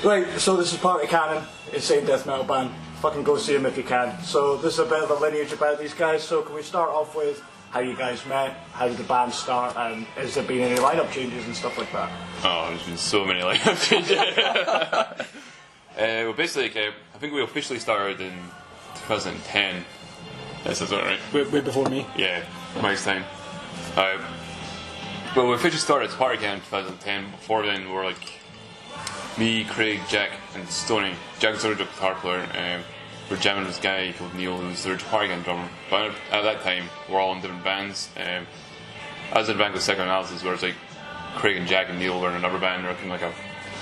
Right, so this is Party Cannon, insane death metal band. Fucking go see them if you can. So this is a bit of the lineage about these guys. So can we start off with how you guys met? How did the band start? And has there been any lineup changes and stuff like that? Oh, there's been so many lineup changes. Well, basically, I think we officially started in 2010. Yes, that's right. Way before me. Yeah, Mike's time. Well, we officially started as Party Cannon in 2010. Before then, we were like me, Craig, Jack, and Stony. Jack was the original guitar player. We're jamming with this guy called Neil, who was the original Party Cannon drummer. But at that time, we're all in different bands. I was in a band called Second Analysis, where it's like Craig and Jack and Neil were in another band. We're kind of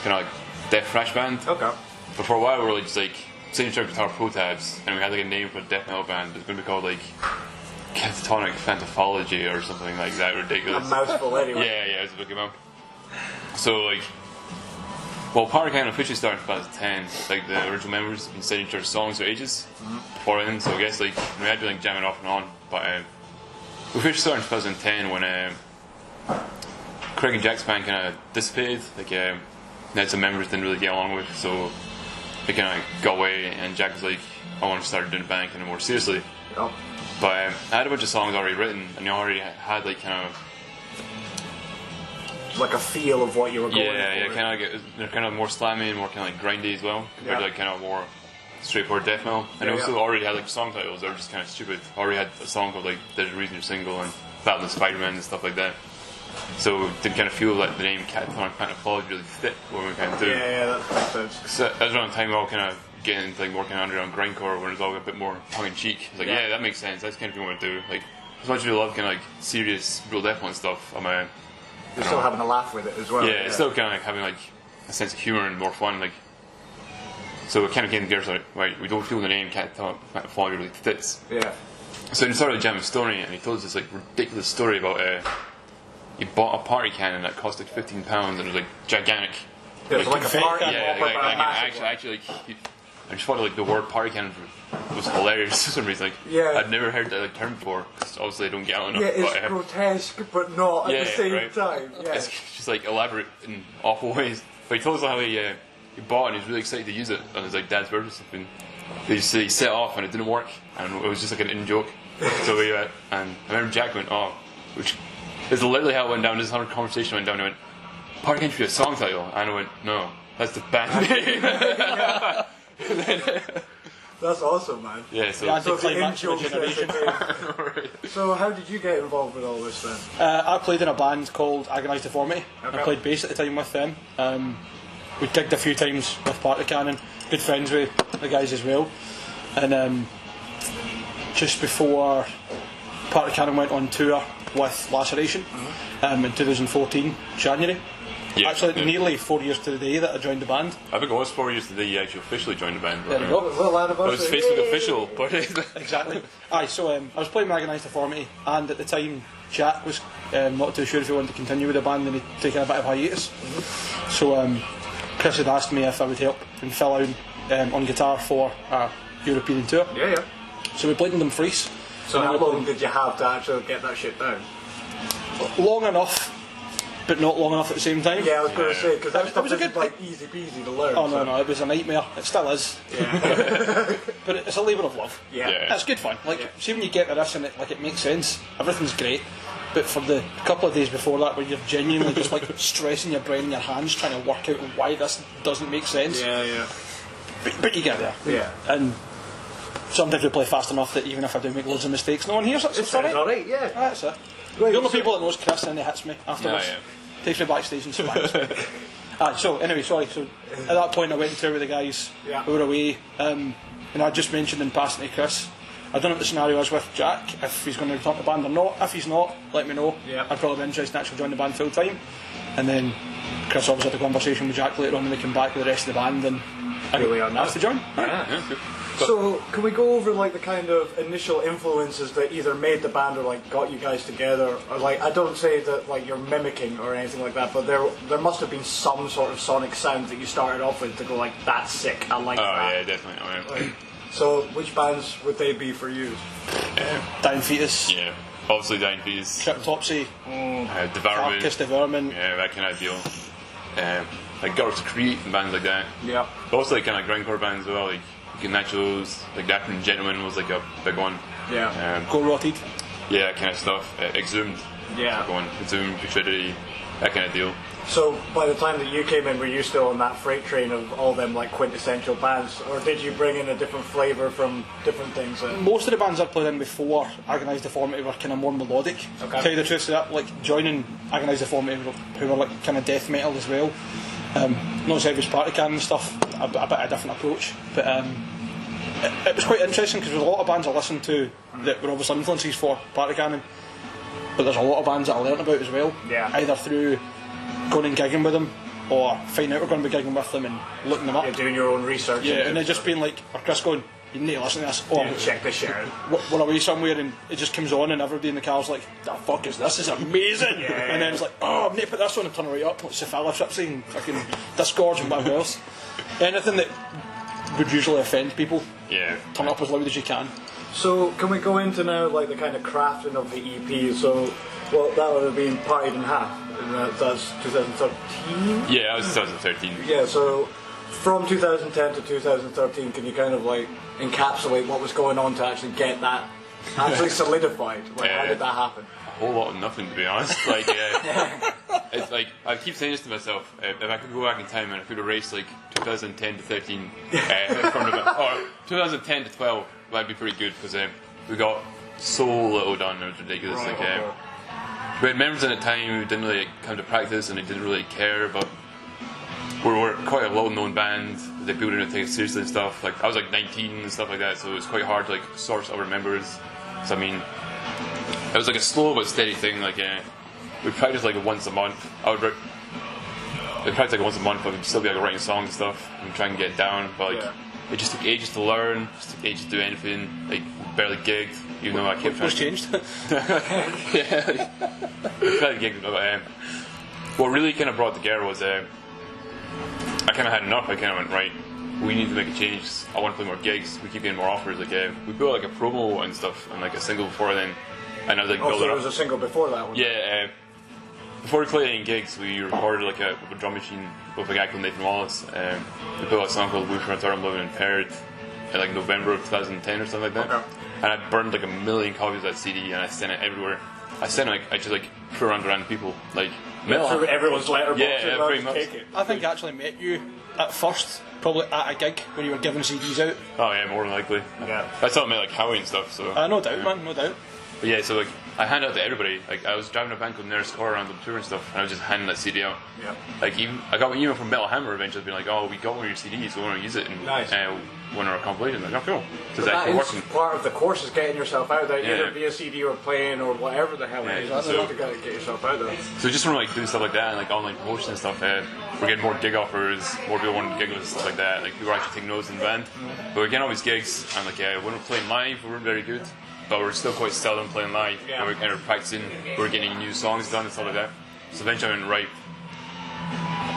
like death thrash band. Okay. But for a while, we were like just like signature guitar pro tabs, and we had like a name for a death metal band. It's going to be called like Catatonic Phantophology or something like that. Ridiculous. A mouthful anyway. Yeah, it's a big amount. So like, well, Party Cannon officially started in 2010. Like the original members have been signature songs for ages before then. So I guess like we had been like jamming off and on. But we officially started in 2010 when Craig and Jack's band kind of dissipated. Like they had some members didn't really get along with, so they kind of got away. And Jack was like, I want to start doing the band kind of more seriously. Yep. But I had a bunch of songs already written, and they already had like kind of like a feel of what you were going for. Yeah, kind of like they're kind of more slammy and more kind of like grindy as well, compared to like kind of more straightforward death metal. And also already had like song titles that were just kind of stupid. Already had a song called like "There's a Reason You're Single" and "Battle of Spider-Man" and stuff like that. So it didn't kind of feel like the name Catatonic Phantophology really fit what we were kind of doing. Yeah, that makes sense. So that was around the time we all kind of getting into like more kind of underground grindcore, when it was all a bit more tongue in cheek. It's like, yeah, that makes sense. That's kind of what we want to do. Like, as much as we love kind of like serious, real death and stuff, you're still having a laugh with it as well. Yeah, it's still kind of like having like a sense of humour and more fun. Like, so it kind of came together. So like, right, we don't feel the name Catatonic Phantophology really fits. Yeah. So we started jamming Stony, and he told us this like ridiculous story about he bought a party cannon that cost like £15, and it was like gigantic. Yeah, it was like a party. Actually, I just thought like the word party cannon was hilarious for some reason. Like, I'd never heard that like, term before. Cause obviously, I don't get out enough. Yeah, it's grotesque, but not at the same time. Yeah. It's just like elaborate in awful ways. But he told us how he bought it, and he was really excited to use it on his like dad's birthday or something. He set off and it didn't work, and it was just like an in joke. So we and I remember Jack went, which is literally how it went down. This whole conversation went down. He went, "Party Cannon should be a song title," and I went, "No, that's the band name." That's awesome, man. Yeah, so So how did you get involved with all this then? I played in a band called Agonised Deformity. I played bass at the time with them. We gigged a few times with Party Cannon. Good friends with the guys as well. And just before Party Cannon went on tour with Laceration in 2014, January. Yeah, actually, nearly 4 years to the day that I joined the band. I think it was 4 years to the day you actually officially joined the band. There you go. Well, it was Facebook official. Exactly. So I was playing Agonised Deformity, and at the time Jack was not too sure if he wanted to continue with the band, and he'd taken a bit of hiatus. So Chris had asked me if I would help and fill out on guitar for a European tour. Yeah. So we played in Dumfries. So how long did you have to actually get that shit down? Long enough, but not long enough at the same time. Yeah, I was going to say, because that stuff isn't like easy peasy to learn. Oh no, it was a nightmare. It still is. Yeah. But it's a labour of love. Yeah. It's good fun. See when you get to this and it makes sense, everything's great. But for the couple of days before that, where you're genuinely just like stressing your brain and your hands trying to work out why this doesn't make sense. Yeah. But you get there. Yeah. And sometimes we play fast enough that even if I do make loads of mistakes, no one hears it. It's alright, yeah. That's it. The only people that knows Chris, and he hits me afterwards. Takes me backstage and spanks me. So anyway, sorry. So at that point, I went on tour with the guys. Yeah. We were away, and I just mentioned in passing to Chris, I don't know what the scenario is with Jack, if he's going to return to the band or not. If he's not, let me know. Yeah. I'd probably be interested in actually joining the band full time. And then Chris obviously had a conversation with Jack later on when they came back with the rest of the band, and asked to join. Yeah. So, can we go over like the kind of initial influences that either made the band or like got you guys together? Or like, I don't say that like you're mimicking or anything like that, but there must have been some sort of sonic sound that you started off with to go like, that's sick, I like that. Oh yeah, definitely. Like, so, which bands would they be for you? Dying Fetus. Yeah, obviously Dying Fetus. Cryptopsy. Devourment. Calgacus, Devourment. Yeah, that kind of deal. like Gazur Create and bands like that. Yeah. But also like kind of grindcore bands as well, like Nachos, like the African Gentleman was like a big one. Yeah. Go Rotted. Yeah, that kind of stuff. Exhumed. Yeah. Like one. Exhumed, Putridity, that kind of deal. So by the time that you came in, were you still on that freight train of all them like quintessential bands, or did you bring in a different flavour from different things? Most of the bands I played in before Agonised Deformity were kind of more melodic. Okay. Tell you the truth, so that, like joining Agonised Deformity, who were like kind of death metal as well. Not as heavy as Party Cannon and stuff, a bit of a different approach. But it was quite interesting because there's a lot of bands I listened to that were obviously influences for Party Cannon, but there's a lot of bands that I learnt about as well. Yeah. Either through going and gigging with them, or finding out we're going to be gigging with them and looking them up. You're doing your own research. Yeah, and then just being like, or Chris going, you need to listen to this. Or check this shit out. we're away somewhere and it just comes on and everybody in the car's like, the fuck is this? This is amazing. Yeah. And then it's like, oh, I need to put this on and turn it right up. Like Cephalo Tripsy and fucking Disgorge and whatever else. Anything that would usually offend people, Yeah. turn it up as loud as you can. So can we go into now like the kind of crafting of the EP? So, well, that would have been Partied in Half, and that's 2013. Yeah, that was 2013. Yeah. So from 2010 to 2013, can you kind of like encapsulate what was going on to actually get that actually solidified? Like, how did that happen? A whole lot of nothing, to be honest. Like, it's like I keep saying this to myself. If I could go back in time and I could erase like 2010 to 13 from or 2010 to 12, that'd be pretty good because we got so little done. It was ridiculous. Right, like, okay. we had members at the time who didn't really come to practice and they didn't really care, but we were quite a well-known band. Like people didn't take it seriously and stuff. Like I was like 19 and stuff like that, so it was quite hard to like source other members. So I mean, it was like a slow but steady thing. Like we practiced like once a month. We practiced like once a month, but we'd still be like writing songs and stuff and try and get it down. But like it just took ages to learn. It just took ages to do anything. Like barely gigged, even though I kept trying. What's changed? Yeah, barely gigged. But what really kind of brought together was I kind of had enough. I kind of went, right, we need to make a change. I want to play more gigs. We keep getting more offers. Like we built like a promo and stuff and like a single before then, and I was like, Also, build it there up. was a single before that one. Yeah, before we played any gigs, we recorded like a drum machine with a guy called Nathan Wallace. We put out a song called "Woof from a Term Living Impaired" in like November of 2010 or something like that. Okay. And I burned like 1 million copies of that CD and I sent it everywhere. I sent it, I just like threw it around to random people, like Through everyone's letterbox. Yeah, pretty much. Take it. I think I actually met you at first, probably at a gig when you were giving CDs out. Oh yeah, more than likely. Yeah. I thought I met like Howie and stuff. So No doubt, man, no doubt. But yeah, so like I hand out to everybody. Like I was driving a band called Nurse Core around the tour and stuff, and I was just handing that CD out. Yeah. Like even I got an email from Metal Hammer eventually being like, "Oh, we got one of your CDs, so we want to use it in Nice. one of our compilations." Like, "Oh, cool." So That actually is working. part of the course, is getting yourself out there, Yeah. either via CD or playing or whatever the hell it is. Yeah, That's so- got to get yourself out there. So just from like doing stuff like that and like online promotion and stuff, we're getting more gig offers, more people wanting to gig with us, stuff like that. Like people are actually taking notes in the band. But we're getting all these gigs, and like when we're playing live, we weren't very good. But we're still quite seldom playing live. Yeah. We're kind of practicing, we're getting new songs done and stuff like that. So eventually I went, right,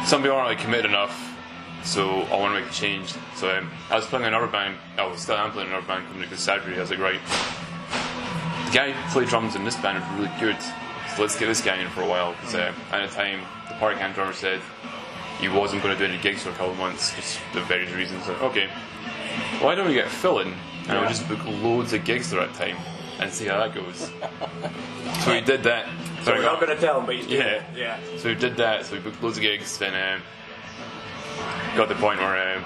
some people aren't like committed enough, so I want to make a change. So I was playing another band, still am playing another band called Gazur. I was like, right, the guy who played drums in this band is really good, so let's get this guy in for a while. Because at the time, the Party Cannon drummer said he wasn't going to do any gigs for a couple of months, just for various reasons. So, okay, why don't we get Phil in? And we'll just book loads of gigs throughout time and see how that goes. So we did that. So we're not going to tell him, but he's doing Yeah. it. Yeah. So we did that. So we booked loads of gigs. Then got to the point where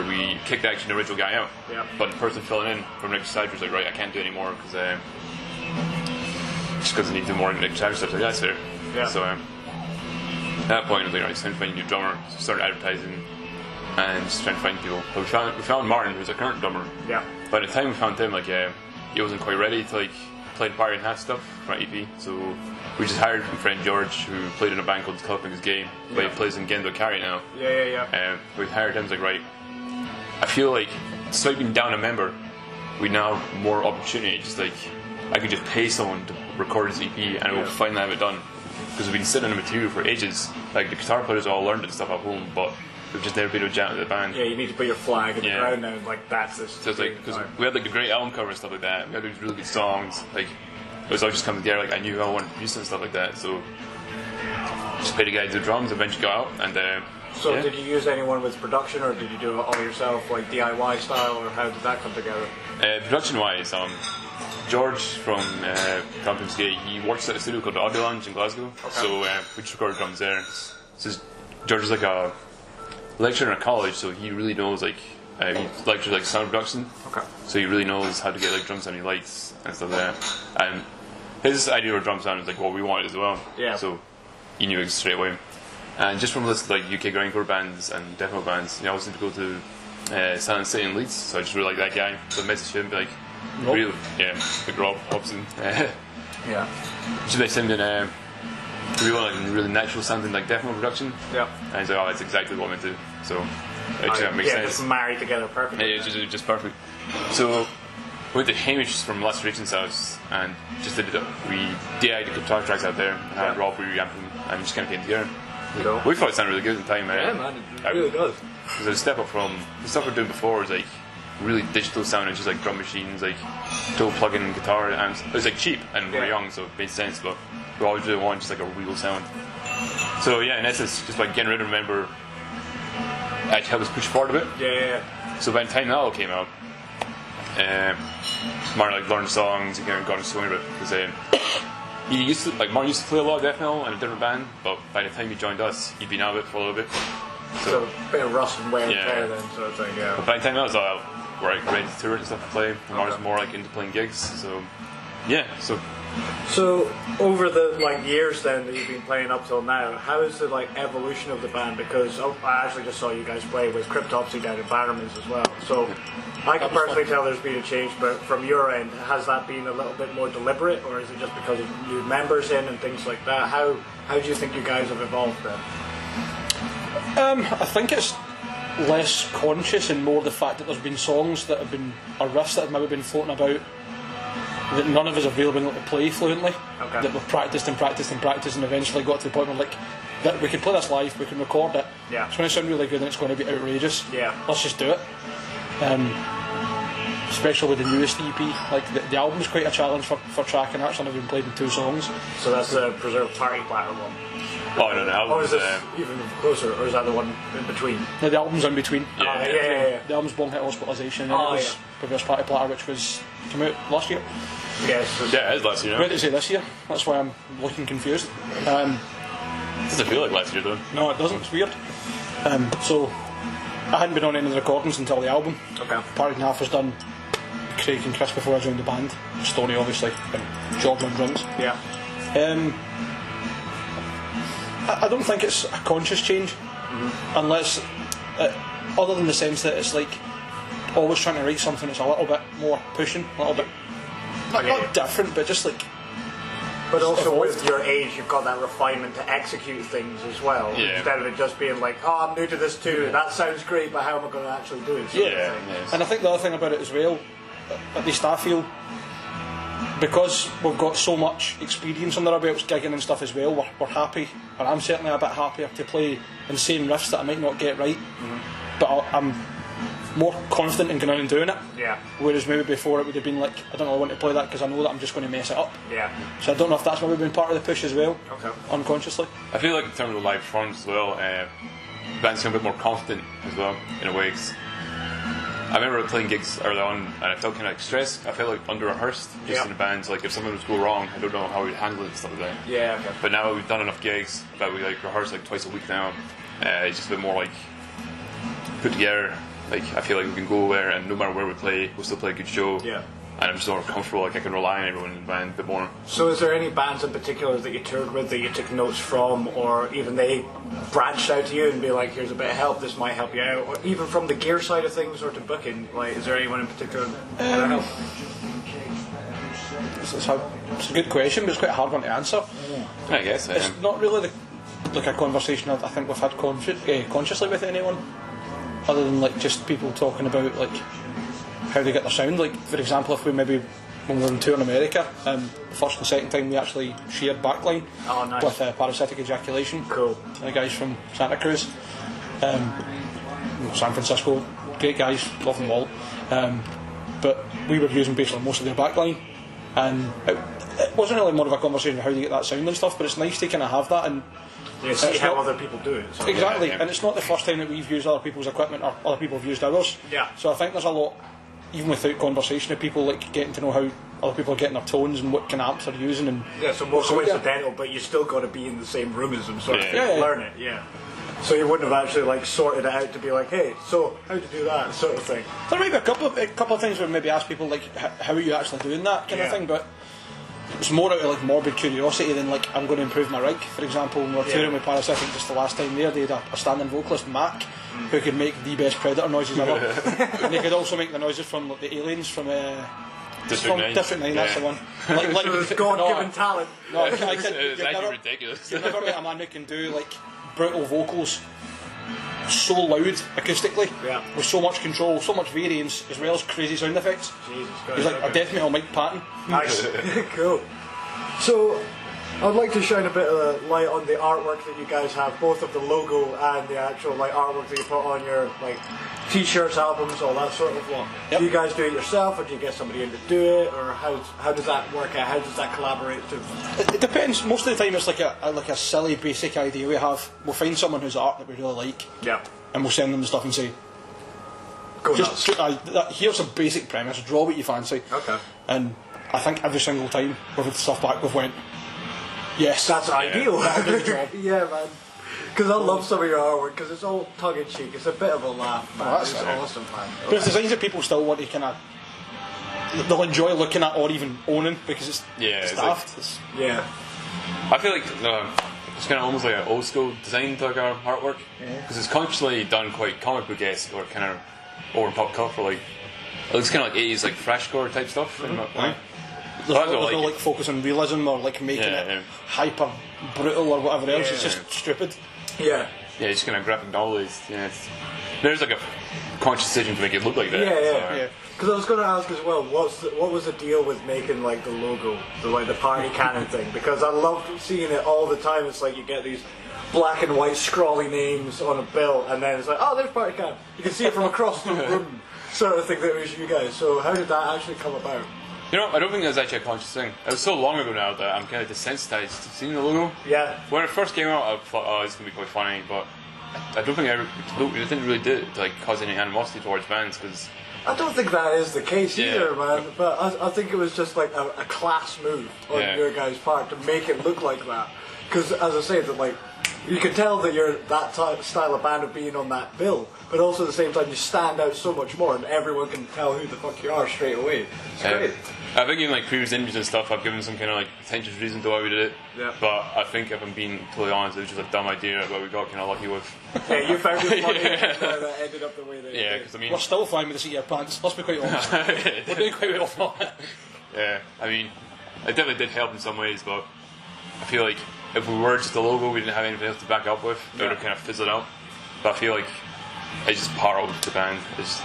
we kicked actually the original guy out. Yeah. But the person filling in from Nick Sadger was like, right, I can't do any more because just because I need to do more Nick Sadger stuff. So that's fair. Yeah. So at that point, I was like, right, it's time to find a new drummer. So we started advertising and just trying to find people. But we found Martin, who's a current drummer. Yeah. By the time we found him, like he wasn't quite ready to like play the Party and Half stuff for our EP. So we just hired my friend George, who played in a band called Calgacus Game, but he plays in Gendo Carry now. Yeah. We hired him. He's like, right, I feel like swiping down a member, we now have more opportunity. Just like I could just pay someone to record his EP and I will finally have it done. Because we've been sitting on the material for ages. Like the guitar players all learned it stuff at home, but we've just never been able to jam with the band. Yeah, you need to put your flag in the Yeah. ground now. Like that's this. So it's like, because we had like a great album cover and stuff like that. We had these really good songs. Like it was all just coming together. Like I knew I wanted to produce and stuff like that. So just paid a guy to do the drums. Eventually got out, and So yeah. did you use anyone with production, or did you do it all yourself, like DIY style, or how did that come together? Production-wise, George from Calgacus, he works at a studio called the Audio Lounge in Glasgow. Okay. So we just recorded drums there. So George is like a lecturer in a college, so he really knows he lectures like sound production. Okay. So he really knows how to get like drum sounding lights and stuff like that. And his idea of drum sound is like what we wanted as well. Yeah. So he knew it straight away. And just from listening to like UK grindcore bands and death metal bands, I was going to go to Silent City in Leeds, so I just really like that guy. So I messaged him, be like, Rob? really, big Rob Hobson. Yeah. Just like send in we want like really natural sounding like death metal production. Yeah. And he's like, oh, that's exactly what I'm into. So that makes sense. Just married together perfectly. Yeah, just perfect. So we went to Hamish from Laceration's house and just we DI'd the guitar tracks out there and had Rob re-amp them and just kind of came together. Cool. We thought it sounded really good at the time. Yeah, man, it really does. It was a step up from the stuff we were doing before. Was like really digital sounding, just like drum machines, like dual plug-in guitar amps. It was like cheap and we were young, so it made sense. But we always really wanted just like a real sound. So yeah, in essence, just like getting rid of Remember actually helped us push forward a bit. Yeah. So by the time that all came out, Martin like learned songs and got into swing of it because Martin used to play a lot of death metal in a different band, but by the time he joined us, he'd been out of it for a little bit. So a bit of rust and wear and tear then, sort of thing. Yeah. But by the time I was out, we're like ready to tour and stuff to play. And Martin's more like into playing gigs, so yeah. So over the years then that you've been playing up till now, how is the evolution of the band? Because I actually just saw you guys play with Cryptopsy down in Bannerman's as well. So I can personally tell there's been a change, but from your end, has that been a little bit more deliberate, or is it just because of new members in and things like that? How do you think you guys have evolved then? I think it's less conscious and more the fact that there's been songs that have been, or riffs that have maybe been floating about that none of us have really been able to play fluently. Okay. That we've practiced and eventually got to the point where that we can play this live, we can record it. Yeah. It's going to sound really good and it's going to be outrageous. Yeah. Let's just do it. Especially with the newest EP, the album's quite a challenge for tracking. Actually, I've been played in 2 songs. So that's the Preserved Party Platter one. Oh no, the album. Or is this even closer, or is that the one in between? No, the album's in between. Yeah. The album's Long Hit Hospitalisation, and it was Preserved Party Platter, which came out last year. Yes. Yeah, it is last year. Why did it say this year? That's why I'm looking confused. It doesn't feel like last year though. No, it doesn't. It's weird. So I hadn't been on any of the recordings until the album. Okay. Part and half was done. Craig and Chris before I joined the band. Stony, obviously, and George on drums. Yeah. I don't think it's a conscious change, unless, other than the sense that it's always trying to write something that's a little bit more pushing, a little bit not different, but just But also evolved. with your age, you've got that refinement to execute things as well. Yeah. Instead of it just being I'm new to this too, that sounds great, but how am I going to actually do it? Yeah. And I think the other thing about it as well, at least I feel, because we've got so much experience under our belts gigging and stuff as well, we're happy, or I'm certainly a bit happier to play insane riffs that I might not get right, but I'm more confident in going on and doing it. Yeah. Whereas maybe before it would have been I don't know, I want to play that because I know that I'm just going to mess it up. Yeah. So I don't know if that's maybe been part of the push as well, unconsciously. I feel like in terms of live performance as well, bands become a bit more confident as well in a way. 'Cause I remember playing gigs early on and I felt kind of stressed. I felt under rehearsed just in the band. If something was to go wrong, I don't know how we'd handle it and stuff like that. Yeah. Okay. But now we've done enough gigs that we rehearse twice a week now. It's just a bit more put together. I feel like we can go there and no matter where we play, we'll still play a good show. Yeah. And I'm just more comfortable. I can rely on everyone in the band a bit more. So is there any bands in particular that you toured with that you took notes from, or even they branched out to you and be like, here's a bit of help, this might help you out, or even from the gear side of things or to booking, is there anyone in particular that help? It's a good question, but it's quite a hard one to answer. I guess. It's not really a conversation I think we've had consciously with anyone, other than just people talking about how they get their sound. For example, if when we were on tour in America, the first and second time we actually shared backline with Parasitic Ejaculation. Cool. The guys from Santa Cruz, San Francisco, great guys, love them all. But we were using basically most of their backline, and it wasn't really more of a conversation of how to get that sound and stuff, but it's nice to kind of have that, and You see It's how not- other people do it. So. Exactly, Yeah. and it's not the first time that we've used other people's equipment or other people have used ours. Yeah. So I think there's a lot, even without conversation, of people like getting to know how other people are getting their tones and what kind of amps they're using. And Yeah, so more So, yeah. coincidental, but you still got to be in the same room as them, sort of Yeah. thing, to Yeah. learn it. Yeah. So you wouldn't have actually like sorted it out to be like, hey, so how do you do that, sort of thing. there might be a couple of things where maybe ask people like how are you actually doing that kind Yeah. of thing, but it's more out of like morbid curiosity than like I'm going to improve my rig. For example, when we were Yeah. touring with Parasithic just the last time there, they had a standing vocalist, Mac, who could make the best Predator noises ever, and they could also make the noises from like, the aliens from District 9. District 9, that's Yeah. the one. Like, So it's God-given talent. No, It's actually ridiculous. You've never met a man who can do like brutal vocals so loud acoustically, Yeah. with so much control, so much variance, as well as crazy sound effects. Jesus Christ. He's like a okay. death metal Mike Patton. Nice. Cool. So, I'd like to shine a bit of light on the artwork that you guys have, both of the logo and the actual like artwork that you put on your like t-shirts, albums, all that sort of lot. Yep. Do you guys do it yourself, or do you get somebody in to do it, or how does that work out? How does that collaborate? It depends. Most of the time, it's like a silly basic idea we have. We'll find someone whose art that we really like, Yeah. and we'll send them the stuff and say, Go nuts. here's a basic premise. Draw what you fancy. Okay. And I think every single time we've had stuff back, we've went, yes, That's ideal. that'll do the job. Yeah, man. Because I love some of your artwork, because it's all tongue-in-cheek. It's a bit of a laugh, man. that's It's fair. awesome, man. But it's designs that people still want to kind of, they'll enjoy looking at or even owning because it's It's daft. It's- Yeah. I feel like it's kind of almost like an old school design to like our artwork, because it's consciously done quite comic book-esque or kind of over pop culture, like it looks kind of like 80s like thrashcore type stuff. In my point. There's I don't no like like focus on realism or like making Yeah, it yeah. hyper brutal or whatever else. It's Yeah. just stupid. Yeah. Yeah, it's kind of graphic novels. Yeah, there's like a conscious decision to make it look like that. Yeah. Yeah. Because I was going to ask as well, what was the deal with making like the logo, the party cannon thing? Because I loved seeing it all the time. It's like you get these black and white scrawly names on a bill, and then it's like, oh, there's party cannon. You can see it from across the room, sort of thing. That was you guys. So how did that actually come about? You know, I don't think it was actually a conscious thing. It was so long ago now that I'm kind of desensitized to seeing the logo. Yeah. When it first came out, I thought, oh, it's going to be quite funny, but I don't think it didn't really do it to like cause any animosity towards bands, because I don't think that is the case Yeah. either, man. But I think it was just like a class move on Yeah. your guys' part to make it look like that. Because as I say, that like you can tell that you're that style of band of being on that bill, but also at the same time you stand out so much more, and everyone can tell who the fuck you are straight away. It's great. I think in like previous interviews and stuff, I've given some kind of like pretentious reason to why we did it. Yeah. But I think if I'm being totally honest, it was just a dumb idea, but we got kind of lucky with. Yeah, you found it funny Yeah. that ended up the way that it Yeah, did. because I mean, We're still flying with the seat of your pants. Let's be quite honest. We're doing quite well from it. yeah, I mean, it definitely did help in some ways, but I feel like if we were just a logo, we didn't have anything else to back up with, it would have kind of fizzled out. But I feel like it's just part of the band. It's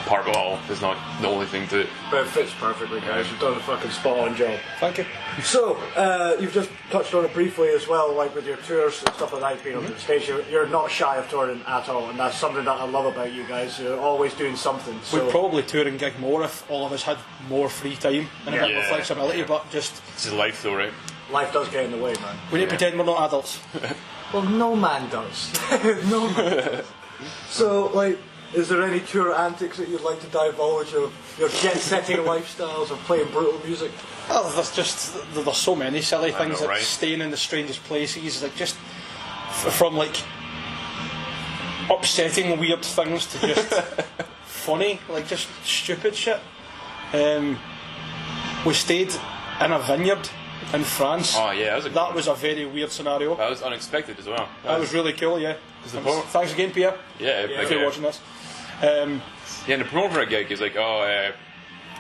part of it all. It's not the only thing to it. But it fits perfectly, guys. You've done a fucking spot on job. Thank you. So, you've just touched on it briefly as well, like with your tours and stuff like that, being on the stage. You're not shy of touring at all, and that's something that I love about you guys. You're always doing something. So. We'd probably tour and gig more if all of us had more free time and a bit more Yeah. flexibility, but just It's just life, though, right? Life does get in the way, man. we need to pretend we're not adults. Well, no man does. No man does. So, like, is there any tour antics that you'd like to divulge of your jet-setting lifestyles of playing brutal music? Oh, there's so many silly things, know, like right? staying in the strangest places, like just from like upsetting weird things to just funny, like just stupid shit. We stayed in a vineyard in France. Oh, yeah, That was a very weird scenario. that was unexpected as well. That was really cool, yeah. the pro- Thanks again, Pierre, Yeah, if you're watching this. Yeah, and the promoter for a gig is like, oh,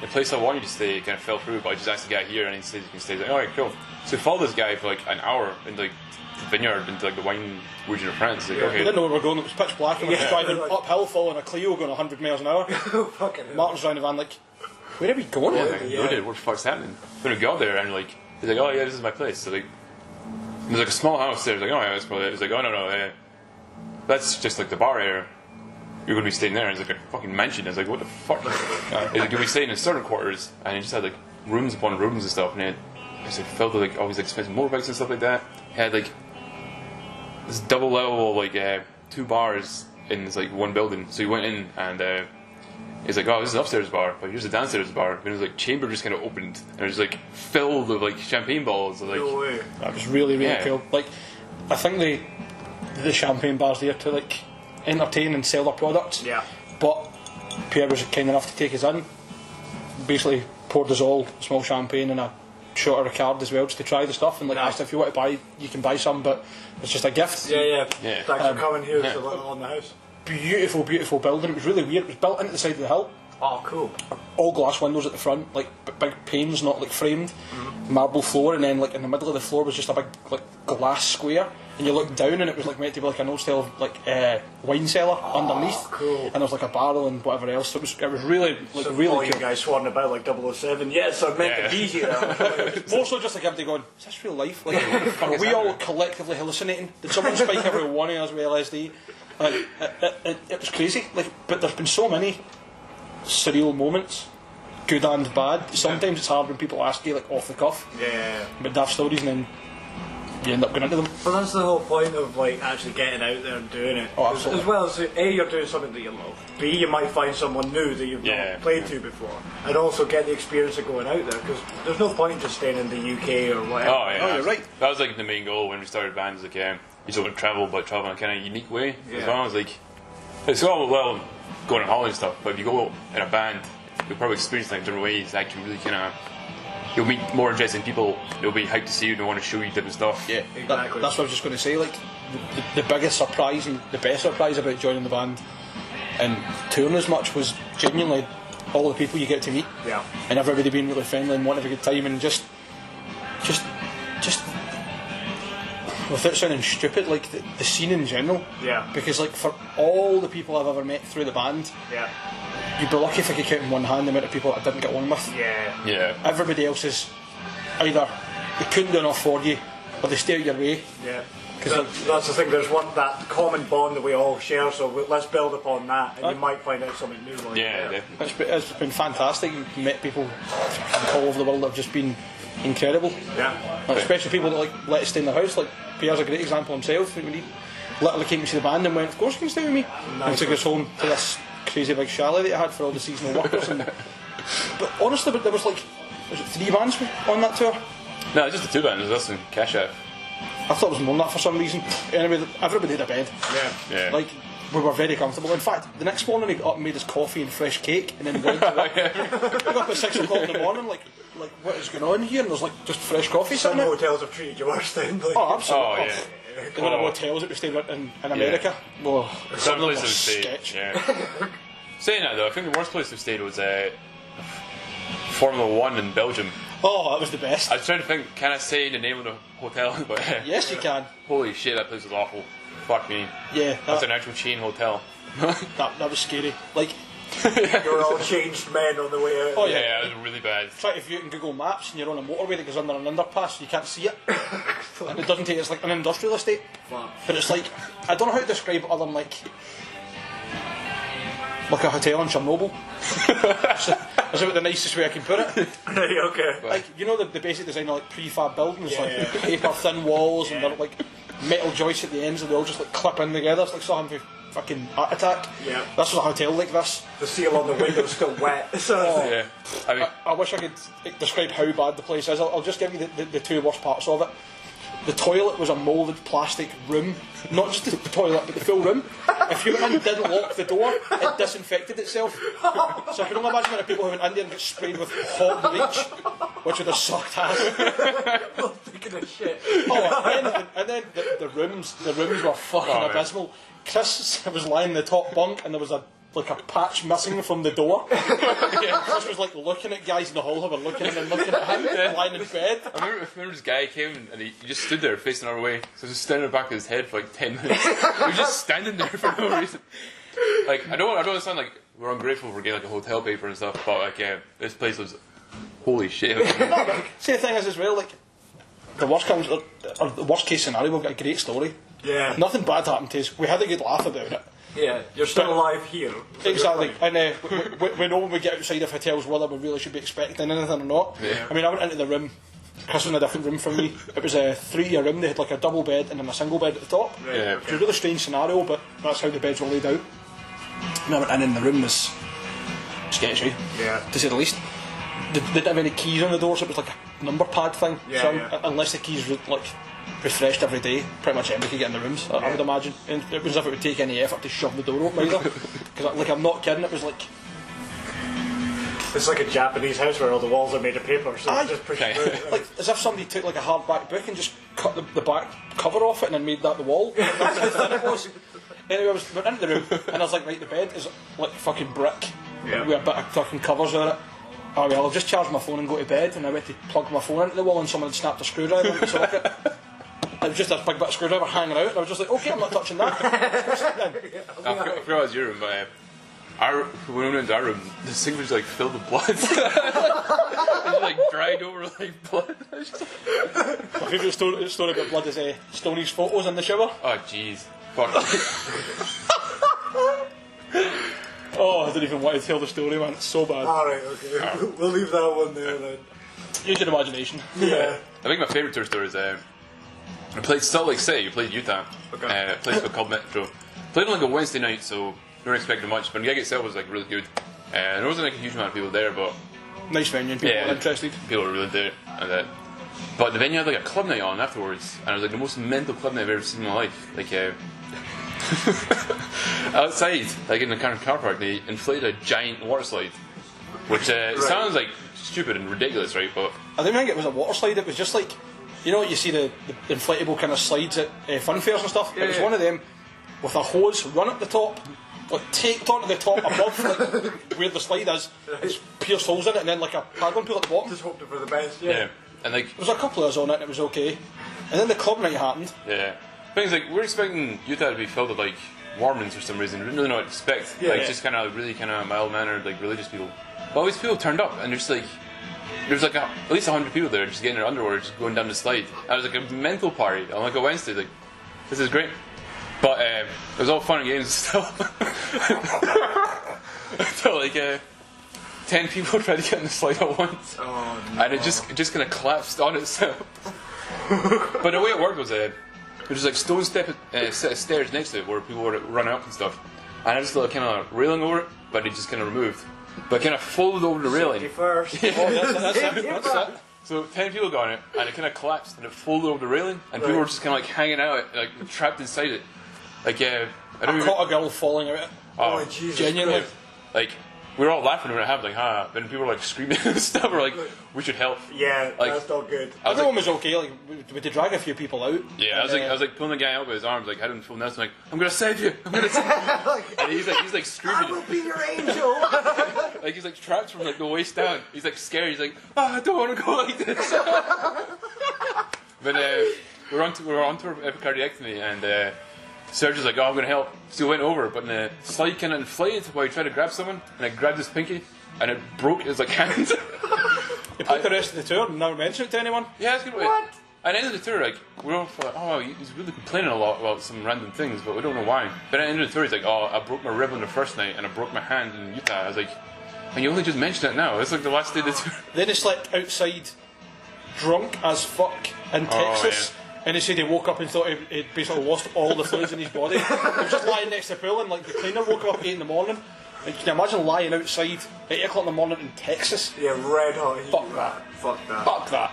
the place I want you to stay kind of fell through, but I just asked the guy here and he says you can stay. He's like, alright, cool. So we followed this guy for like an hour into like the vineyard, into like the wine region of France. Like, We okay. didn't know where we were going, it was pitch black, and we were Yeah. driving uphill following a Clio going 100 miles an hour. Fucking hell. Martin's round the van like, where are we going? Yeah, like, Yeah. what the fuck's happening? When we got there and like, he's like, oh yeah, this is my place. So like, there's like a small house there. He's like, oh yeah, that's probably it. He's like, oh no, that's just like the bar area. You're going to be staying there. And it's like a fucking mansion. I was like, what the fuck? He's like, you'll be staying in certain quarters, and he just had like rooms upon rooms and stuff. And he had, it's like filled with like all these expensive motorbikes and stuff like that. He had like this double level like 2 bars in this like one building. So you went in and he's like, oh, this is an upstairs bar, but here's a downstairs bar. And it was like chamber just kind of opened and it was like filled with like champagne bottles. Like, No way. That was really cool. Like, I think the champagne bars there to like entertain and sell their products. Yeah. But Pierre was kind enough to take us in. Basically poured us all small champagne and a shot of Ricard as well, just to try the stuff, and like asked if you want to buy, you can buy some, but it's just a gift. Yeah. Yeah. Thanks for coming here to look on the house. Beautiful building. It was really weird. It was built into the side of the hill. Oh, cool. All glass windows at the front, like big panes, not like framed. Marble floor, and then like in the middle of the floor was just a big like glass square. And you looked down, and it was like meant to be like an old style like wine cellar underneath. Cool. And there was like a barrel and whatever else. So it was really like So really all cool. you guys swanning about like 007. Yes, I meant to be here. More so just like empty going, is this real life? Like, are we all collectively hallucinating? Did someone spike every one of us with LSD? Like, it was crazy. Like, but there's been so many surreal moments, good and bad. Sometimes it's hard when people ask you like off the cuff, Yeah. but daft stories, and then you end up going into them. But that's the whole point of like actually getting out there and doing it. Oh, absolutely. As well as A, you're doing something that you love. B, you might find someone new that you've not played to before, and also get the experience of going out there. Because there's no point just staying in the UK or whatever. oh yeah, you're right. That was like the main goal when we started bands. Like, you just want to travel, but travel in a kind of unique way as well. It's like it's all well going on holiday and stuff, but if you go in a band, you'll probably experience things in different ways. Actually, really kind of. You'll meet more interesting people. They'll be hyped to see you. They want to show you different stuff. Yeah, Exactly. that's what I was just going to say. Like the biggest surprise and the best surprise about joining the band and touring as much was genuinely all the people you get to meet. Yeah. And everybody being really friendly and wanting a good time, and just without sounding stupid, like the scene in general. Yeah. Because like for all the people I've ever met through the band, Yeah. you'd be lucky if I could count in one hand the amount of people that I didn't get on with. Yeah. Yeah. Everybody else is either they couldn't do enough for you, or they stay out your way. Yeah. 'Cause That's the thing. There's that common bond that we all share. So let's build upon that, and you might find out something new. Like Yeah, that. definitely. It's been fantastic. You've met people from all over the world that have just been incredible. Yeah. Like, especially people that like let us stay in their house. Like Pierre's a great example himself. When he literally came to see the band and went, "Of course you can stay with me," and took us home to this crazy big chalet that he had for all the seasonal workers. But honestly, there was like 3 bands on that tour. No, it's just the 2 bands. There's us and Cash App. I thought it was more than that for some reason. Anyway, everybody had a bed. Yeah. Like, we were very comfortable. In fact, the next morning he got up and made us coffee and fresh cake, and then went to work. We got up at 6 o'clock in the morning, like what is going on here? And there's like just fresh coffee Some sitting there. hotels have treated you worse than. Like, Oh, absolutely. Oh, yeah. The one of the hotels that we stayed in America. Oh, Some some of them were places we've stayed. sketch. Yeah. Saying that though, I think the worst place we've stayed was Formula 1 in Belgium. Oh, that was the best. I was trying to think, can I say the name of the hotel? But Yes, you can. holy shit, that place was awful. Fuck me. Yeah, That's an actual chain hotel. that was scary. Like, You're all changed men on the way out. oh Yeah, yeah. it was really bad. Try to view it in Google Maps and you're on a motorway that goes under an underpass, you can't see it. And it doesn't take, it's like an industrial estate. But it's like, I don't know how to describe it other than like a hotel in Chernobyl. Is about the nicest way I can put it. Right, okay. Like, you know the basic design of like prefab buildings, Yeah, like yeah. paper thin walls and they're like metal joists at the ends and they all just like clip in together. It's like something for fucking Art Attack. Yeah. This was a hotel like this. The seal on the window's still wet. So Yeah. I mean, I wish I could describe how bad the place is. I'll just give you the 2 worst parts of it. The toilet was a moulded plastic room. Not just the toilet, but the full room. If you went in and didn't lock the door, it disinfected itself. So I can only imagine when people who went in there and get sprayed with hot bleach, which would have sucked ass. thinking of shit. Oh, and then the rooms were fucking Oh, yeah. abysmal. Chris was lying in the top bunk and there was a patch missing from the door. Chris was like looking at guys in the hall who were looking at him and looking at him, lying in bed. I remember this guy came and he just stood there facing our way. So just standing in the back of his head for like 10 minutes. He was just standing there for no reason. Like, I don't sound like we're ungrateful for getting like a hotel paper and stuff, but like, this place was holy shit. See, the thing is as well, like the worst case scenario, we've got a great story. Yeah. Nothing bad happened to us. We had a good laugh about it. Yeah. You're still alive here. So Exactly, you're fine. and we know when we get outside of hotels whether we really should be expecting anything or not. Yeah. I mean, I went into the room Chris was in a different room from me. It was a 3-year room. They had like a double bed and then a single bed at the top. Yeah. It was a really strange scenario, but that's how the beds were laid out. And I went in and the room was sketchy, to say the least. They didn't have any keys on the door, so it was like a number pad thing. Unless the keys were like refreshed every day, pretty much anybody could get in the rooms, I would imagine. And it was as if it would take any effort to shove the door open either. Because like, I'm not kidding, it was like... It's like a Japanese house where all the walls are made of paper, so it's just pushing through. Like, as if somebody took like a hardback book and just cut the back cover off it and then made that the wall. That's how thin it was. Anyway, I went into the room and I was like, right, the bed is like fucking brick with a bit of fucking covers on it. Oh well, I'll just charge my phone and go to bed. And I went to plug my phone into the wall and someone had snapped a screwdriver in the socket. It was just a big bit of screwdriver hanging out and I was just like, okay, I'm not touching that. I forgot it was your room, but when we went into our room, the sink was like filled with blood. It was like dried over like blood. My favourite story about blood is Stony's photos in the shower. Oh jeez. Fuck. Oh, I didn't even want to tell the story, man. It's so bad. Alright, okay. We'll leave that one there then. Use your imagination. Yeah. I think my favourite tour story is I played Salt Lake City, we played Utah. A place called Metro. Played on like a Wednesday night, so we weren't expecting much, but the gig itself was like really good. There wasn't like a huge amount of people there, but Nice venue and people were interested. people were really there. And, but the venue had like a club night on afterwards, and it was like the most mental club night I've ever seen in my life. Like outside, like in the car park, they inflated a giant water slide, which sounds like stupid and ridiculous, right? But I didn't think it was a water slide. It was just like, you know, you see the inflatable kind of slides at fun fairs and stuff. It was one of them with a hose run at the top, like taped onto the top above, like where the slide is. It's pierced holes in it, and then like a paddling pool at the bottom. Just hoping for the best, yeah, and like there was a couple of us on it, and it was okay. And then the club night happened. Yeah, things like we're expecting Utah to be filled with like Mormons for some reason. We didn't really know what to expect. Just kind of really kind of mild mannered, like religious people. But all these people turned up, and there's like at least 100 people there just getting their underwear, just going down the slide. And it was like a mental party on like a Wednesday. Like, this is great. But it was all fun and games still. Until like 10 people tried to get on the slide at once. Oh, no. And it just kind of collapsed on itself. But the way it worked was there was like stone set of stairs next to it where people would run up and stuff. And I just thought kind of railing over it, but it just kind of removed. But it kind of folded over the railing. First. That's it. So 10 people got on it, and it kind of collapsed, and it folded over the railing, and people were just kind of like hanging out, like trapped inside it. Like, I caught a girl falling out. Oh, Jesus. Genuinely. Like, we were all laughing when it happened, like, then people were like screaming and stuff, we're like, we should help. Yeah, like, that's not good. Everyone was okay, like, we had to drag a few people out. Yeah, I was like pulling the guy out with his arms, like, I didn't feel nothing, like, I'm gonna save you, I'm gonna save you. And he's like screaming. I will be your angel. Like, he's like trapped from like the waist down. He's like scared, he's like, I don't want to go like this. But we were on tour of epicardiectomy, and Serge was like, I'm going to help. So he went over, but the slide kind of inflated while he tried to grab someone, and I grabbed his pinky, and it broke his like hand. You played the rest of the tour and never mentioned it to anyone? Yeah, it's good. What? At the end of the tour, like, we're all like, he's really complaining a lot about some random things, but we don't know why. But at the end of the tour, he's like, I broke my rib on the first night, and I broke my hand in Utah. I was like, and you only just mentioned it now. It's like the last day of the tour. Then he slept outside, drunk as fuck, in Texas. And he said he woke up and thought he'd basically lost all the fluids in his body. He was just lying next to the pool, and like the cleaner woke up at 8 in the morning. And can you imagine lying outside at 8 o'clock in the morning in Texas? Yeah, red hot heat. Fuck that. Fuck that. Fuck that.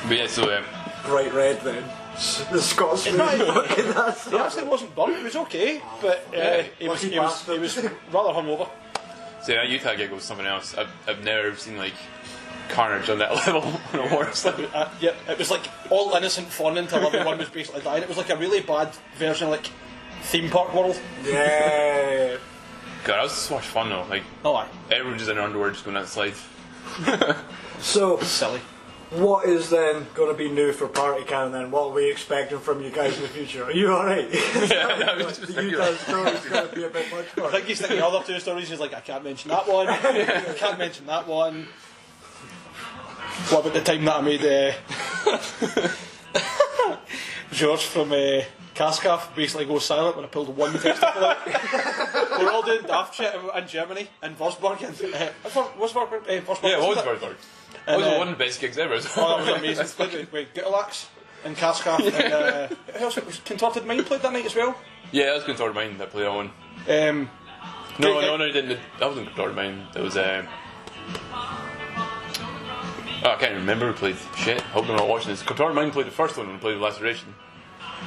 But yeah, so Bright red then. The Scotsman. He actually wasn't burnt, it was okay, but he was rather hungover. so that Utah gig was something else. I've never seen like carnage on that level on a water slide. Yeah, it was like all innocent fun until everyone was basically dying. It was like a really bad version of like Theme Park World. Yeah. God, that was so much fun though. Like, everyone just in their underwear just going down the slide. So silly. What is then going to be new for Party Cannon then? What are we expecting from you guys in the future? Are you alright? The Utah story is going to be a bit much fun. I think he's thinking the other two stories. He's like, I can't mention that one. I can't mention that one. What about the time that I made George from Cascaf basically goes silent when I pulled one testicle out. We're all doing daft shit in Germany, in Wolfsburg. Wolfsburg? Yeah, it was Wolfsburg. That was one of the best gigs ever. Oh, that was amazing. Played with Gazur and Cascaf. And who else was Contorted Mind played that night as well? Yeah, that was Contorted Mind that played that one. No, he didn't. That wasn't Contorted Mind. It was. I can't remember who played. Shit, hope they're not watching this. Contorted Mind played the first one and played the Laceration.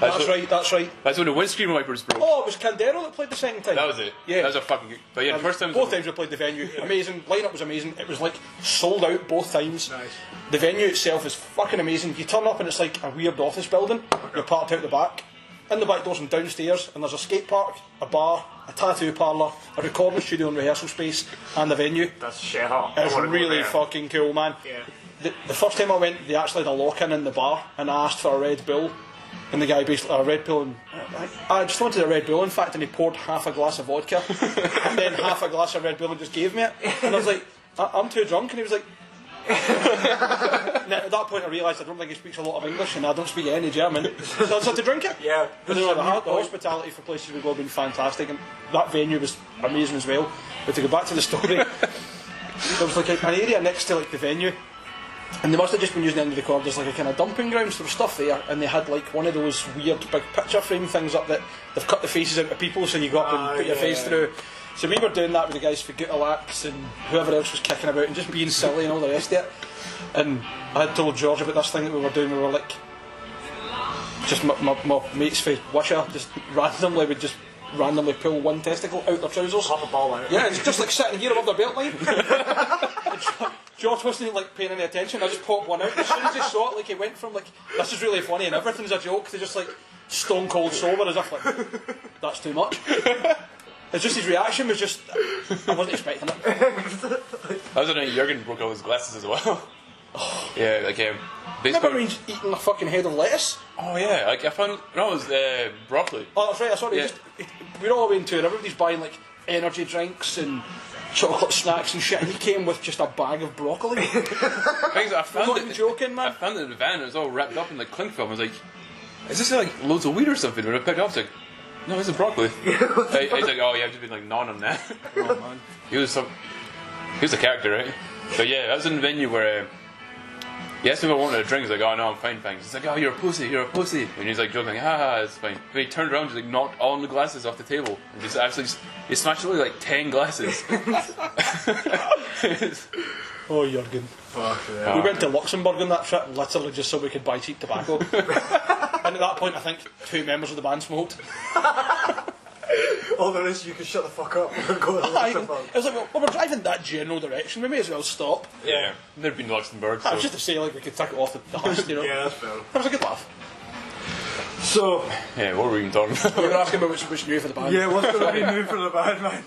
That's right. That's when the windscreen wipers broke. Oh, it was Candero that played the second time. That was it. Yeah. That was a fucking good. But yeah, the first time. Both times we played the venue. Amazing. Lineup was amazing. It was like sold out both times. Nice. The venue itself is fucking amazing. You turn up and it's like a weird office building. You're parked out the back. In the back doors and downstairs, and there's a skate park, a bar, a tattoo parlour, a recording studio and rehearsal space, and the venue. That's shit hot. It's really fucking cool, man. Yeah. The first time I went, they actually had a lock-in in the bar, and I asked for a Red Bull, and the guy basically, a Red Bull, and I just wanted a Red Bull, in fact, and he poured half a glass of vodka, and then half a glass of Red Bull and just gave me it, and I was like, I'm too drunk, and he was like, now, at that point I realised I don't think he speaks a lot of English and I don't speak any German, so I just had to drink it. Yeah. But the hospitality for places we go have been fantastic, and that venue was amazing as well. But to go back to the story, there was like an area next to like the venue, and they must have just been using the end of the corridor as like a kind of dumping grounds. There was stuff there, and they had like one of those weird big picture frame things up that they've cut the faces out of people so you go up and put your face through. So we were doing that with the guys for Gutalax and whoever else was kicking about and just being silly and all the rest of it. And I had told George about this thing that we were doing. We were like, just my mates for Wisher just randomly pull one testicle out their trousers. Pop a ball out. Yeah, it's just like sitting here above their belt line. George wasn't like paying any attention. I just popped one out. As soon as he saw it, like he went from like, this is really funny and everything's a joke, to just like stone cold sober, as if like, that's too much. It's just his reaction was just, I wasn't expecting it. That was the night Jurgen broke out his glasses as well. Yeah, like Remember when he's eating a fucking head of lettuce? Oh yeah, like I found it was broccoli. Oh, that's right. I saw it. Yeah. We're all into it. Everybody's buying like energy drinks and chocolate snacks and shit, and he came with just a bag of broccoli. I'm not even joking, man. I found it in the van. It was all wrapped up in like cling film. I was like, "Is this like loads of weed or something?" When I picked it up, I was like, "No, this is broccoli." He's like, "Oh, yeah, I've just been like gnawing on that." Oh man, he was a character, right? But yeah, I was in the venue where he asked me if I wanted a drink. He's like, "Oh no, I'm fine, thanks." He's like, "Oh, you're a pussy. And he's like joking, "Ha, it's fine." But he turned around, just like knocked all the glasses off the table, and just actually he smashed away like 10 glasses. Oh, Jurgen. Fuck yeah. We went to Luxembourg on that trip, literally just so we could buy cheap tobacco. And at that point, I think 2 members of the band smoked. All there is, you can shut the fuck up and go to Luxembourg. I was like, well, we're driving that general direction, we may as well stop. Yeah, never been to Luxembourg. So. Just to say, like, we could take it off the house, you know. Yeah, that's fair. That was a good laugh. So, yeah, what were we even talking about? We were asking about what's new for the band. yeah, what's going to be new for the band, man?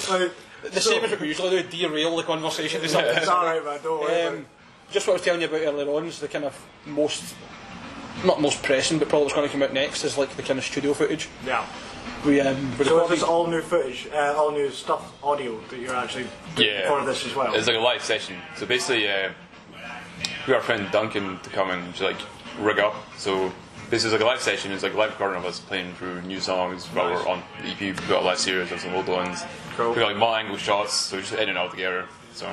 Like, the same as what we usually do, derail the conversation to something. It's alright, man, don't worry. Just what I was telling you about earlier on is the kind of not most pressing, but probably what's going to come out next is like the kind of studio footage. Yeah. We So is this all new footage, all new stuff, audio that you're actually doing for this as well? It's like a live session. So basically, we got our friend Duncan to come and just like rig up. So this is like a live session. It's like a live recording of us playing through new songs. While we're on the EP, we got last series of some old ones. Cool. We got like multi-angle shots, so we just edit it all together. So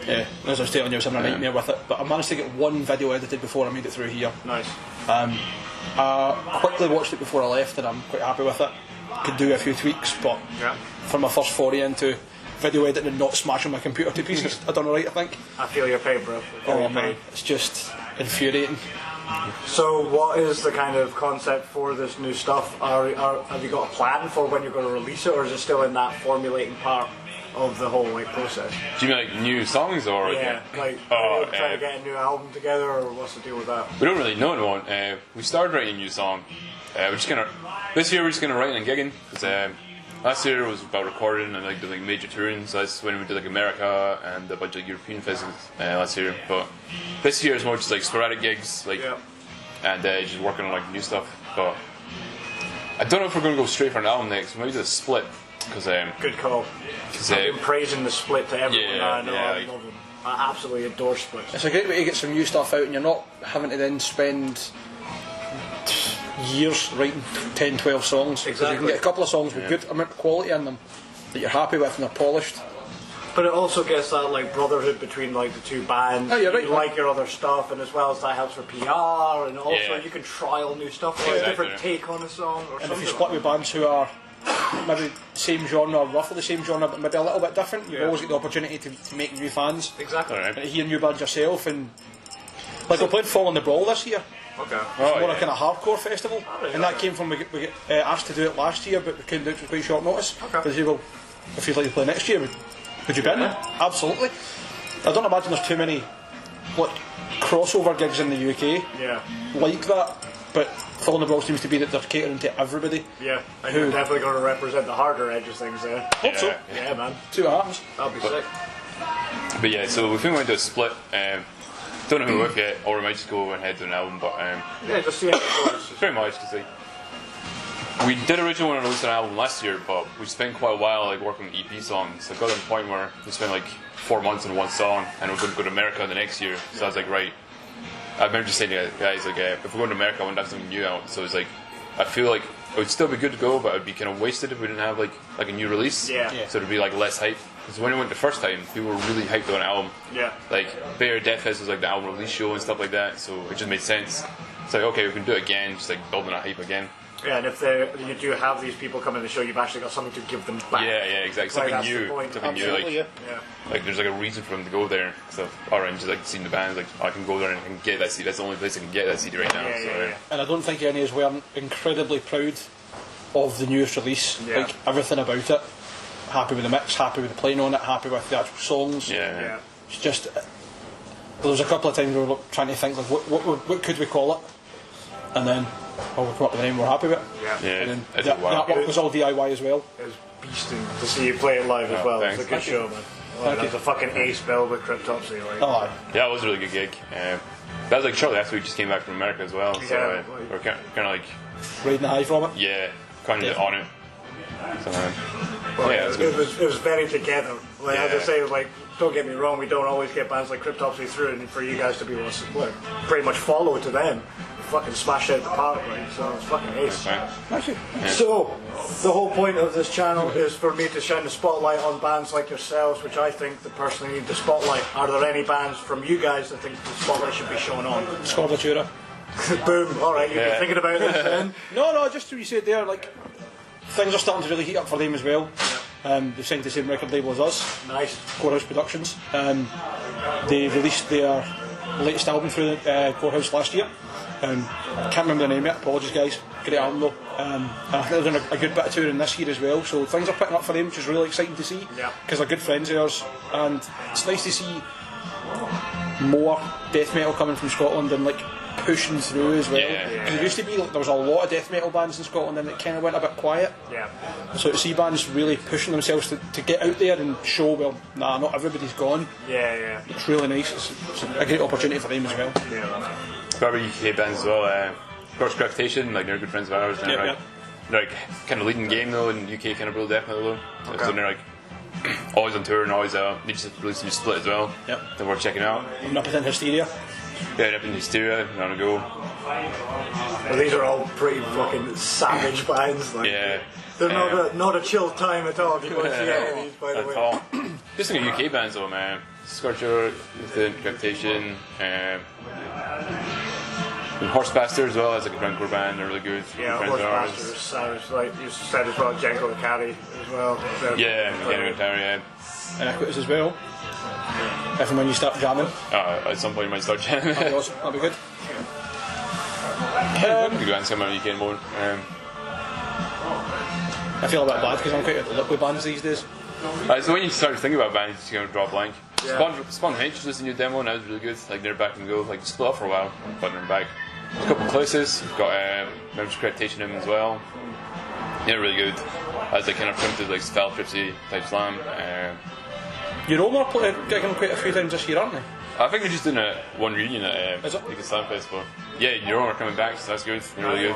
yeah, as I was telling you, I was having a nightmare with it, but I managed to get one video edited before I made it through here. Nice. I quickly watched it before I left, and I'm quite happy with it. Could do a few tweaks, but for my first foray into video editing and not smashing my computer to pieces, I done alright, I think. I feel your pain, bro. Oh man, it's just infuriating. So what is the kind of concept for this new stuff? Have you got a plan for when you're going to release it, or is it still in that formulating part of the whole like process? do you mean like new songs or Yeah, like are you trying to get a new album together, or what's the deal with that? we don't really know anyone. We started writing a new song. We're just gonna this year we're just gonna write and gigging. Last year was about recording and like doing major touring, so that's when we did like America and a bunch of European festivals last year. But this year is more just like sporadic gigs, like and just working on like new stuff. But I don't know if we're gonna go straight for an album next. Maybe do a split because Good call. I've been praising the split to everyone. I know, I love them. I absolutely adore splits. It's a great way to get some new stuff out, and you're not having to then spend years writing 10, 12 songs. Because you can get a couple of songs with good amount of quality in them that you're happy with and they're polished. But it also gets that like brotherhood between like the two bands. Oh, you're right. You like your other stuff, and as well as that helps for PR, and also you can trial new stuff, or a different take on a song, or and something. if you split with bands who are maybe same genre, roughly the same genre, but maybe a little bit different, you've always got the opportunity to make new fans. Exactly. Right. And to hear new bands yourself, and like we played Fall on the Brawl this year. Okay. It's more a kind of hardcore festival, and that came from we got asked to do it last year, but we couldn't do it for quite short notice. Okay. They said, well, if you'd like to play next year, would you be in there? Absolutely. I don't imagine there's too many like crossover gigs in the UK like that, but Fall on the Brawl seems to be that they're catering to everybody. Yeah, and you're definitely going to represent the harder edge of things there. Hope so. Yeah, man. See what happens. That'll be sick. But yeah, so we think we're going to do a split. Don't know who we're with yet, or we might just go and head to an album, but Yeah, just see how it goes. pretty much to see. We did originally want to release an album last year, but we spent quite a while like working on EP songs. So it got to the point where we spent like 4 months on one song, and we're going to go to America the next year. So I was like, right. I remember just saying to the guys, like, if we're going to America, I want to have something new out. So it's like, I feel like it would still be good to go, but it would be kind of wasted if we didn't have like a new release. Yeah. So it'd be like less hype. Because when we went the first time, people were really hyped on an album. Yeah. Like Bear Death Fest was like the album release show and stuff like that. So it just made sense. It's like, okay, we can do it again, just like building a hype again. Yeah, and if you do have these people come in the show, you've actually got something to give them back. Yeah, exactly. Something that's the new. point. Something new. Absolutely, Like, Yeah. like there's like a reason for them to go there. So, alright, just like seeing the bands, like I can go there and I can get that CD. That's the only place I can get that CD right now. Yeah. And I don't think any of us were incredibly proud of the newest release. Yeah. Like everything about it. Happy with the mix, happy with the playing on it, happy with the actual songs. Yeah. It's just there was a couple of times we were trying to think like what could we call it, and then we come up with a name we're happy with. Yeah. Yeah. And then It's that wow. work was all DIY as well. It was beasting to see you play it live as well. It was a thanks. good show, man. That was a fucking ace bill with Cryptopsy. Like. Oh, aye. Yeah, it was a really good gig. That was like shortly after we just came back from America as well. So Yeah. we're kind of like, Riding the high from it. kind of on it. So, yeah, it's It good. was very together. Like as I Yeah. say, like don't get me wrong, we don't always get bands like Cryptopsy through, and for you guys to be able to pretty much follow to them, fucking smash it out the park, right? So it's fucking ace. Right. So the whole point of this channel is for me to shine the spotlight on bands like yourselves, which I think that personally need the spotlight. Are there any bands from you guys that think the spotlight should be shown on? Scordatura. Boom. All right, you've been thinking about this then. No, just what you said there, like things are starting to really heat up for them as well. They've signed the same record label as us, Nice. Corehouse Productions. They released their latest album through Corehouse last year. Can't remember the name yet, apologies guys. Great album though. And I think they're doing a good bit of touring this year as well, so things are picking up for them, which is really exciting to see. Yeah. Because they're good friends of ours, and it's nice to see more death metal coming from Scotland and like pushing through as well. Yeah. It used to be like there was a lot of death metal bands in Scotland and it kind of went a bit quiet. Yeah. So to see bands really pushing themselves to get out there and show, well, nah, not everybody's gone. Yeah. It's really nice. It's a great opportunity for them as well. Yeah. Probably UK bands as well. Of course, Gravitation, like they're good friends of ours. And Yeah, they're like kind of leading game though in UK kind of real death metal though. So they're like always on tour and always they just released a new split as well. Yep. That we're checking out. Omnipotent Hysteria. Yeah, up in Hysteria, on a go. Well, these are all pretty fucking savage bands. Like, Yeah. they're not a chill time at all if you go and see any of these, by the At way. all. Just like UK bands though, man. Scorcher, the Gravitation, and Horsebasters as well. That's like a grindcore band. They're really good. Yeah, Friends of ours. Horsebasters, savage. Like you said as well, Janko the Caddy as well. Yeah, Mechanical Guitar, yeah. And Equities as well. If and when you start jamming. At some point you might start jamming. That'd be awesome. That'd be good. We could go and some on UK more. I feel a bit bad because I'm quite at with bands these days. So when you start thinking about bands, you just kind of draw a blank. Yeah. Spawn H just listened to a demo and that was really good. Like they're back and go. Like split up for a while, but they're back. There's a couple of classes. We've got members of Gravitation in them as well. Yeah, really good. As they kind of printed like Spell Tripsy type slam. Your own are gigging quite a few times this year, aren't they? I think they're just doing one reunion at Is it? like a slam festival. Yeah, your own are coming back, so that's good. They're really good.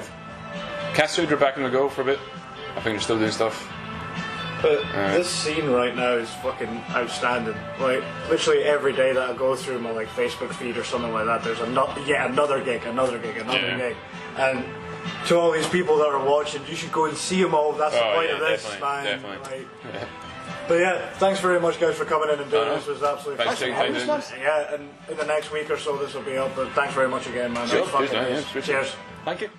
Castrade are back on the go for a bit. I think they're still doing stuff. But this scene right now is fucking outstanding. Like literally every day that I go through my like Facebook feed or something like that, there's yet another gig, Yeah. and to all these people that are watching, you should go and see them all. That's the point of this, definitely, man. definitely. Like, but yeah, thanks very much, guys, for coming in and doing this. It was absolutely Thanks for fascinating. having us. Yeah, and in the next week or so, this will be up. But thanks very much again, man. That was fucking cheers, man. nice. Yeah, Cheers. Thank you.